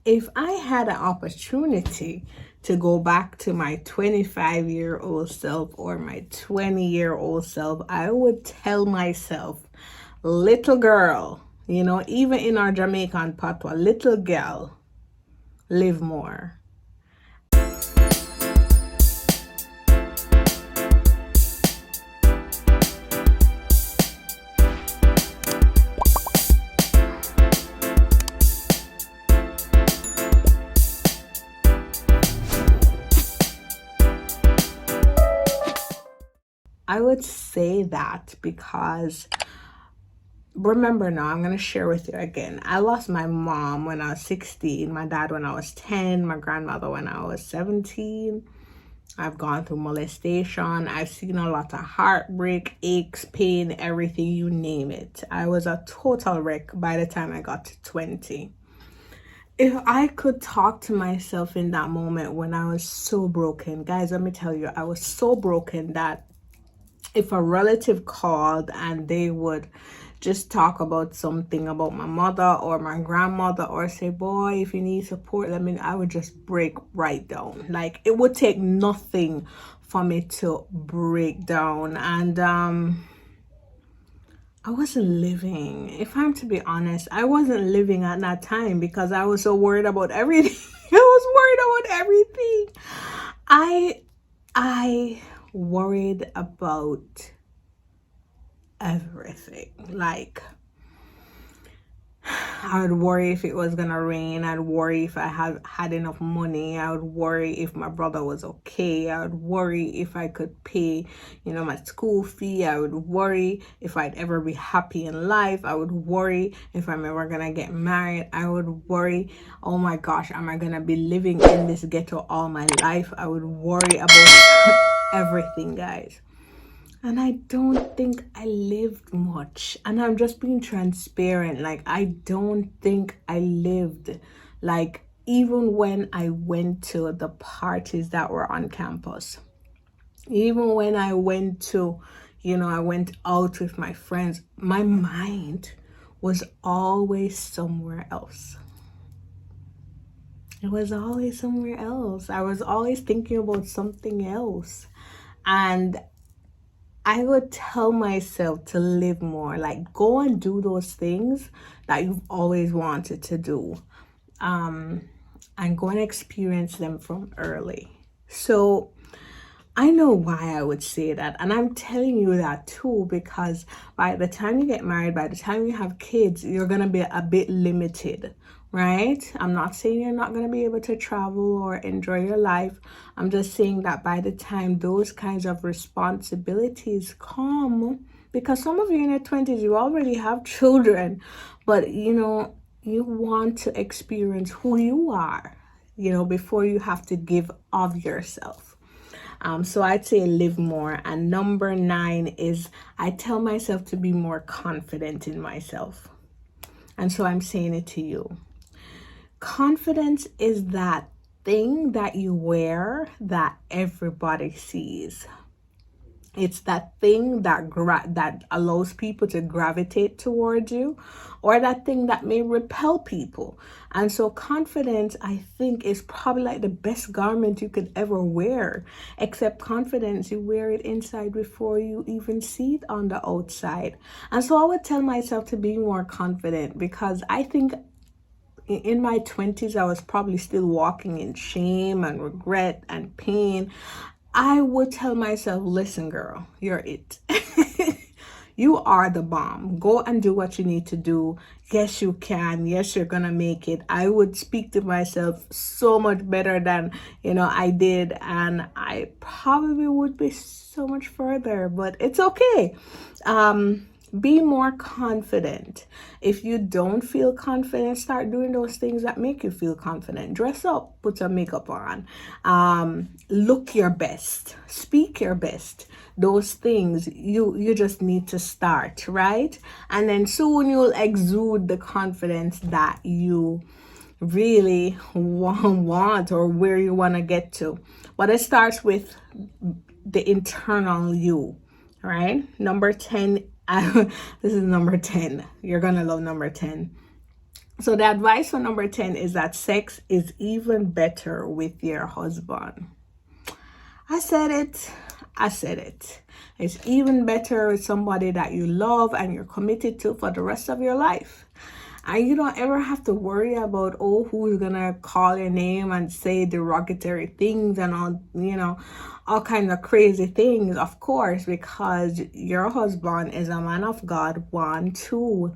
If I had an opportunity to go back to my 25-year-old self or my 20-year-old self, I would tell myself, little girl, even in our Jamaican patois, little girl, live more. I would say that because remember now, I'm going to share with you again. I lost my mom when I was 16, my dad when I was 10, my grandmother when I was 17. I've gone through molestation. I've seen a lot of heartbreak, aches, pain, everything, you name it. I was a total wreck by the time I got to 20. If I could talk to myself in that moment when I was so broken, guys, let me tell you, I was so broken that if a relative called and they would just talk about something about my mother or my grandmother or say, boy, if you need support, I would just break right down. Like, it would take nothing for me to break down. And I wasn't living. If I'm to be honest, I wasn't living at that time because I was so worried about everything. I was worried about everything. I worried about everything. Like, I would worry if it was gonna rain. I'd worry if I had enough money. I would worry if my brother was okay. I would worry if I could pay, my school fee. I would worry if I'd ever be happy in life. I would worry if I'm ever gonna get married. I would worry, oh my gosh, am I gonna be living in this ghetto all my life? I would worry about everything, guys. And I don't think I lived much. And I'm just being transparent. Like, I don't think I lived. Like, even when I went to the parties that were on campus, even when I went to, I went out with my friends, my mind was always somewhere else. It was always somewhere else. I was always thinking about something else. And I would tell myself to live more, like go and do those things that you've always wanted to do, and go and experience them from early. So I know why I would say that, and I'm telling you that too because by the time you get married, by the time you have kids, you're gonna be a bit limited, right? I'm not saying you're not gonna be able to travel or enjoy your life. I'm just saying that by the time those kinds of responsibilities come, because some of you in your 20s, you already have children, but you want to experience who you are, before you have to give of yourself. So I'd say live more. And number 9 is I tell myself to be more confident in myself. And so I'm saying it to you. Confidence is that thing that you wear that everybody sees. It's that thing that allows people to gravitate towards you, or that thing that may repel people. And so confidence, I think, is probably like the best garment you could ever wear. Except confidence, you wear it inside before you even see it on the outside. And so I would tell myself to be more confident, because I think in my 20s, I was probably still walking in shame and regret and pain. I would tell myself, listen, girl, you're it. You are the bomb. Go and do what you need to do. Yes, you can. Yes, you're going to make it. I would speak to myself so much better than, I did. And I probably would be so much further, but it's okay. Be more confident. If you don't feel confident, start doing those things that make you feel confident. Dress up, put some makeup on, look your best, speak your best. Those things you just need to start, right? And then soon you'll exude the confidence that you really want or where you want to get to. But it starts with the internal you, right? Number 10. This is number 10. You're gonna love number 10. So the advice for number 10 is that sex is even better with your husband. I said it. I said it. It's even better with somebody that you love and you're committed to for the rest of your life. And you don't ever have to worry about, oh, who's gonna call your name and say derogatory things and all, all kinds of crazy things, of course, because your husband is a man of God. One, two,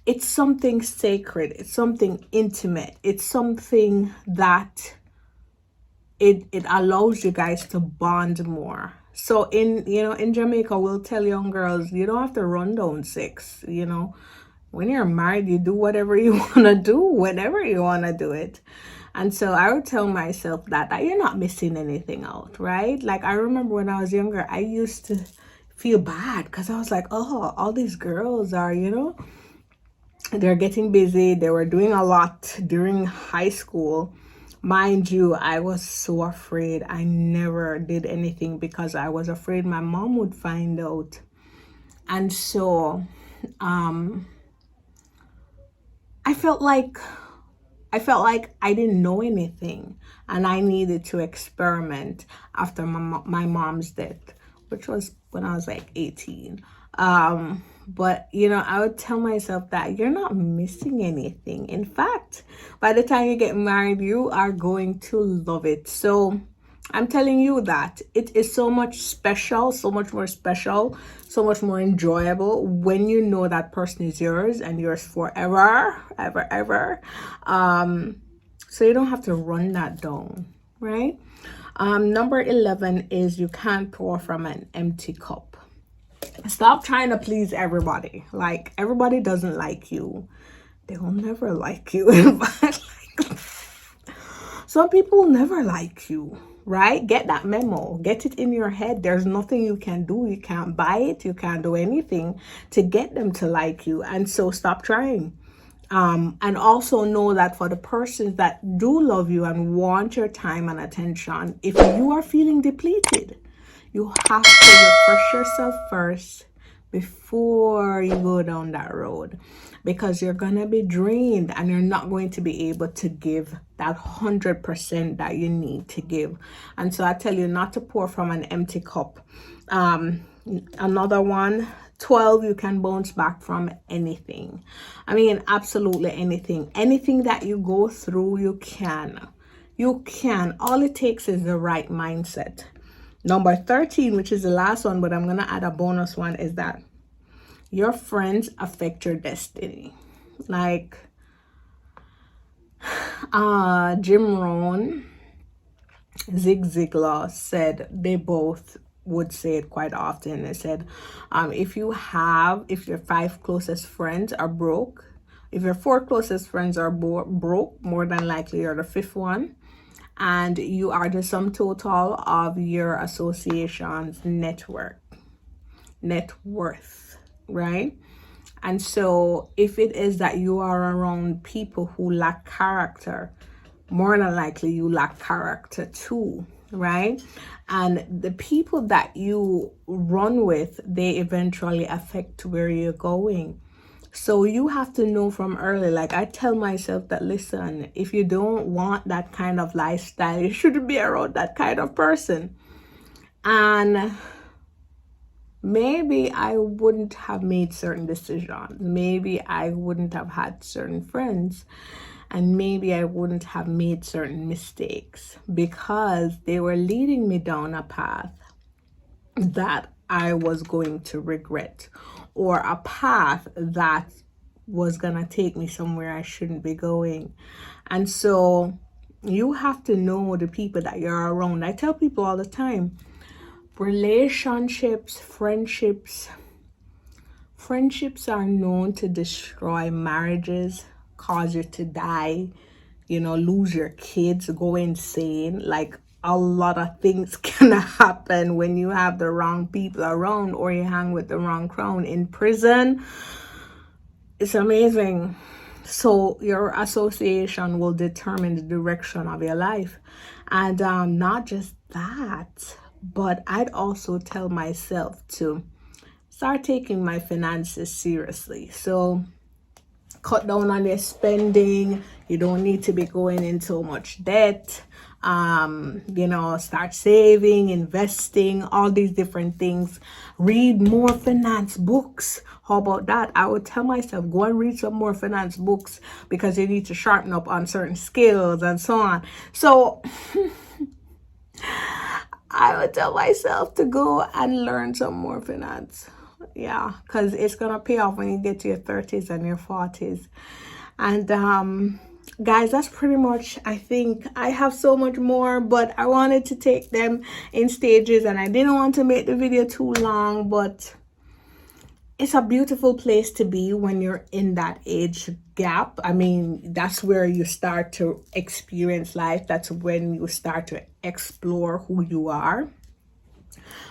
it's something sacred, it's something intimate, it's something that it allows you guys to bond more. So in Jamaica, we'll tell young girls, you don't have to run down sex. When you're married, you do whatever you want to do whenever you want to do it. And so I would tell myself that you're not missing anything out, right? Like, I remember when I was younger, I used to feel bad because I was like, oh, all these girls are, they're getting busy. They were doing a lot during high school. Mind you, I was so afraid. I never did anything because I was afraid my mom would find out. And so I felt like I didn't know anything, and I needed to experiment after my mom's death, which was when I was like 18. But I would tell myself that you're not missing anything. In fact, by the time you get married, you are going to love it. So I'm telling you that it is so much special, so much more special, so much more enjoyable when you know that person is yours and yours forever, ever, ever. So you don't have to run that down, right? Number 11 is you can't pour from an empty cup. Stop trying to please everybody. Like, everybody doesn't like you. They will never like you. In fact, like, some people never like you, right? Get that memo. Get it in your head. There's nothing you can do. You can't buy it. You can't do anything to get them to like you. And so stop trying. And also know that for the persons that do love you and want your time and attention, if you are feeling depleted, you have to refresh yourself first before you go down that road, because you're going to be drained and you're not going to be able to give that 100% that you need to give. And so I tell you not to pour from an empty cup. Another one, 12, you can bounce back from anything. I mean, absolutely anything. Anything that you go through, you can. All it takes is the right mindset. Number 13, which is the last one, but I'm going to add a bonus one, is that your friends affect your destiny. Like, Jim Rohn, Zig Ziglar said, they both would say it quite often. They said, if your 5 closest friends are broke, if your 4 closest friends are broke, more than likely you're the 5th one. And you are the sum total of your association's net worth, right? And so if it is that you are around people who lack character, more than likely you lack character too, right? And the people that you run with, they eventually affect where you're going. So you have to know from early. Like, I tell myself that, listen, if you don't want that kind of lifestyle, you shouldn't be around that kind of person. And maybe I wouldn't have made certain decisions. Maybe I wouldn't have had certain friends. And maybe I wouldn't have made certain mistakes because they were leading me down a path that I was going to regret, or a path that was gonna take me somewhere I shouldn't be going. And so you have to know the people that you're around. I tell people all the time, relationships, friendships are known to destroy marriages, cause you to die, lose your kids, go insane. Like, a lot of things can happen when you have the wrong people around, or you hang with the wrong crowd. In prison, it's amazing. So your association will determine the direction of your life. And not just that, but I'd also tell myself to start taking my finances seriously. So cut down on your spending. You don't need to be going in so much debt. You know, start saving, investing, all these different things. Read more finance books. How about that? I would tell myself, go and read some more finance books, because you need to sharpen up on certain skills and so on. So I would tell myself to go and learn some more finance. Yeah, because it's gonna pay off when you get to your 30s and your 40s. And guys, that's pretty much, I think. I have so much more, but I wanted to take them in stages, and I didn't want to make the video too long. But it's a beautiful place to be when you're in that age gap. I mean, that's where you start to experience life. That's when you start to explore who you are.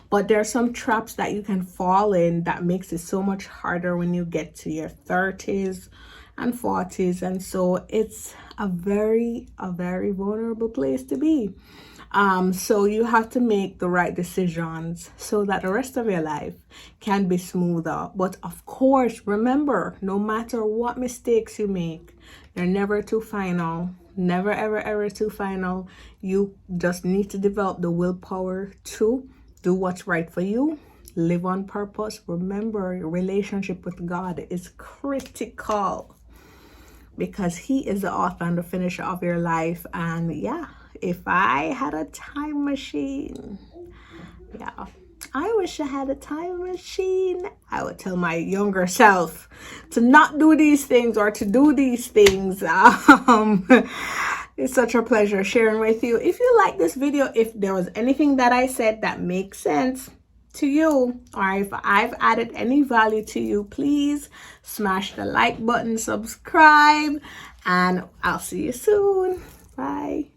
But there are some traps that you can fall in that makes it so much harder when you get to your 30s and 40s. And so it's a very vulnerable place to be. So you have to make the right decisions so that the rest of your life can be smoother. But of course, remember, no matter what mistakes you make, they're never too final. Never, ever too final. You just need to develop the willpower to do what's right for you. Live on purpose. Remember, your relationship with God is critical, because He is the author and the finisher of your life. And yeah, if I had a time machine, yeah, I wish I had a time machine, I would tell my younger self to not do these things or to do these things. It's such a pleasure sharing with you. If you like this video, if there was anything that I said that makes sense to you, or if I've added any value to you, please smash the like button, subscribe, and I'll see you soon. Bye.